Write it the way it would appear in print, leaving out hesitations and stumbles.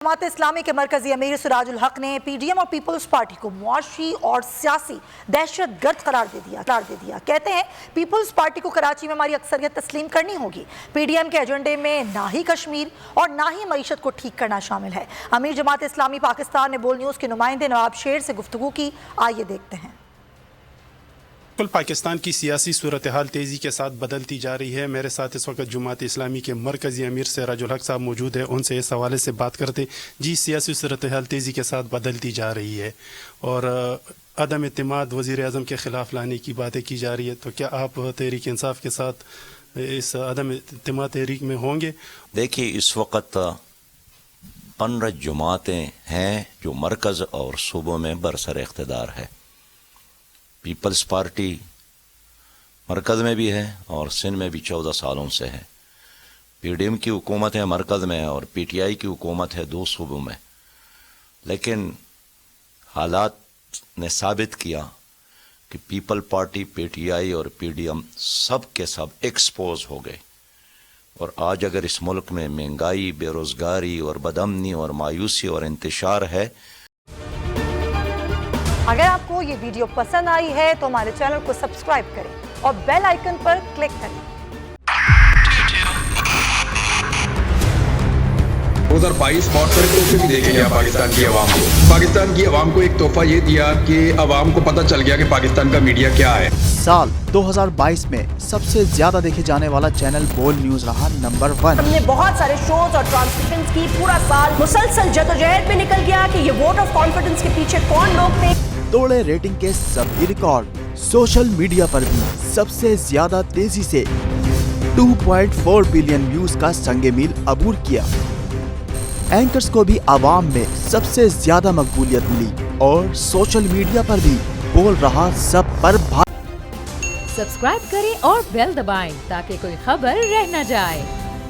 जमात इस्लामी के मरकजी अमीर सिराजुल हक ने पीडीएम और पीपल्स पार्टी को मुआशी और सियासी दहशतगर्द करार दे दिया। कहते हैं पीपल्स पार्टी को कराची में हमारी अक्सरियत तस्लीम करनी होगी। पीडीएम के एजेंडे में ना ही कश्मीर और ना ही मईशत को ठीक करना शामिल है। अमीर जमात इस्लामी पाकिस्तान ने बोल न्यूज़ के नुमाइंदे नवाब शेर से गुफ्तगू की, आइए देखते हैं। पाकिस्तान की सियासी सूरत हाल तेज़ी के साथ बदलती जा रही है। मेरे साथ इस वक्त जमात इस्लामी के मरकज़ी अमीर सिराजुल हक साहब मौजूद है, उनसे इस हवाले से बात करते। जी, सियासी सूरत हाल तेज़ी के साथ बदलती जा रही है और अदम इत्मीनान वज़ीर आज़म के ख़िलाफ़ लाने की बातें की जा रही है, तो क्या आप तहरीक इंसाफ के साथ इस अदम इत्मीनान तहरीक में होंगे? देखिए, इस वक्त 15 जमातें हैं जो मरकज़ और सूबों में बरसर इख्तिदार है। पीपल्स पार्टी मरकज़ में भी है और सिंध में भी 14 सालों से है। पीडीएम की हुकूमत है मरकज़ में और पीटीआई की हुकूमत है 2 सूबों में। लेकिन हालात ने साबित किया कि पीपल पार्टी, पीटीआई और पीडीएम सब के सब एक्सपोज हो गए। और आज अगर इस मुल्क में महंगाई, बेरोज़गारी और बदअमनी और मायूसी और इंतशार है। अगर आपको ये वीडियो पसंद आई है तो हमारे चैनल को सब्सक्राइब करें और बेल आइकन पर क्लिक करें। 2022 बहुत सारे तोहफे भी देखे गया पाकिस्तान की आवाम को। पाकिस्तान की आवाम को एक तोहफा ये दिया कि आवाम को पता चल गया कि पाकिस्तान का मीडिया क्या है। साल 2022 में सबसे ज्यादा देखे जाने वाला चैनल बोल न्यूज रहा नंबर 1। हमने बहुत सारे शोज और ट्रांसमिशंस की, पूरा साल मुसलसल जदोजहद में निकल गया कि ये वोट ऑफ कॉन्फिडेंस के पीछे कौन लोग थे। तोड़े रेटिंग के सभी रिकॉर्ड। सोशल मीडिया पर भी सबसे ज्यादा तेजी से 2.4 बिलियन व्यूज का संगे मील अबूर किया। एंकर्स को भी आवाम में सबसे ज्यादा मकबूलियत मिली और सोशल मीडिया पर भी बोल रहा सब पर सब्सक्राइब करें और बेल दबाएं ताकि कोई खबर रह न जाए।